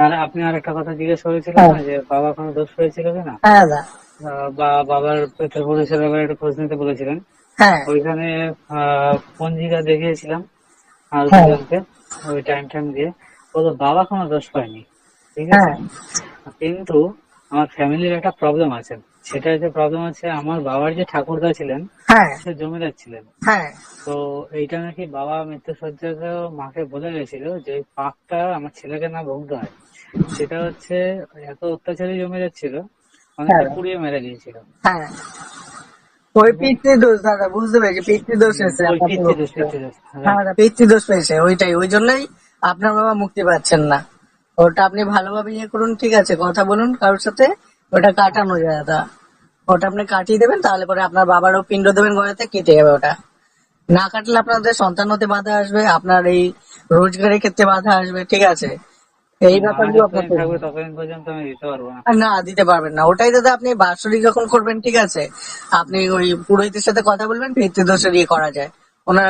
আর আপনি আর একটা কথা জিজ্ঞেস করেছিলেন হ্যাঁ না যে বাবা কোনো দোষ হয়েছিল কিনা, হ্যাঁ দাদা। বা বাবার পেটের পুলিশের ব্যাপারে একটু খোঁজ নিতে বলেছিলেন। হ্যাঁ ওইখানে পঞ্জিকা দেখিয়েছিলাম আর হ্যাঁ দুজনকে, ওই টাইম দিয়ে। ওদের বাবা কোনো দোষ পায়নি, ঠিক আছে। হ্যাঁ কিন্তু আমার ফ্যামিলির একটা প্রবলেম আছে। সেটা হচ্ছে, প্রবলেম আছে আমার বাবার যে ঠাকুরদা ছিলেন, হ্যাঁ সে জমিদার ছিলেন। হ্যাঁ তো এইটা নাকি বাবা মৃত্যুশয্যাতেও মাকে বলে গেছিল যে এই পাপটা আমার ছেলেকে না ভুগতে হয়। সেটা হচ্ছে, এত অত্যাচারী জমিদার ছিল, হ্যাঁ অনেককে পুড়িয়ে মেরে দিয়েছিল। হ্যাঁ ওই ঠিক আছে, পিতৃদোষ দাদা, বুঝতে পেরেছি, পিতৃদোষ এসে ওই আপনার পিতৃদোষ পূর্বপুরুষের। পিতৃদোষ, হ্যাঁ রাইট। দাদা, পিতৃদোষ পেয়েছে, ওইটাই, ওই জন্যই আপনার বাবা মুক্তি পাচ্ছেন না। ওটা আপনি ভালোভাবে ইয়ে করুন, ঠিক আছে, কথা বলুন কারোর সাথে, ওটা কাটানো আচ্ছা, যায় দাদা। ওটা আপনি কাটিয়ে দেবেন, তাহলে পরে আপনার বাবারও পিণ্ড দেবেন গড়াতে, কেটে যাবে ওটা। না কাটলে আপনাদের সন্তান হতে বাধা আসবে, আপনার এই রোজগারের ক্ষেত্রে বাধা আসবে, ঠিক আছে। এই মারা ব্যাপারগুলো আপনার যতদিন করবেন। থাকবে ততদিন পর্যন্ত আমি দিতে পারবো না। আর না, দিতে পারবেন না, ওটাই দাদা আপনি বাৎসরিক যখন করবেন, ঠিক আছে, আপনি ওই পুরোহিতের সাথে কথা বলবেন, পিতৃদোষের ইয়ে করা যায়, ওনারা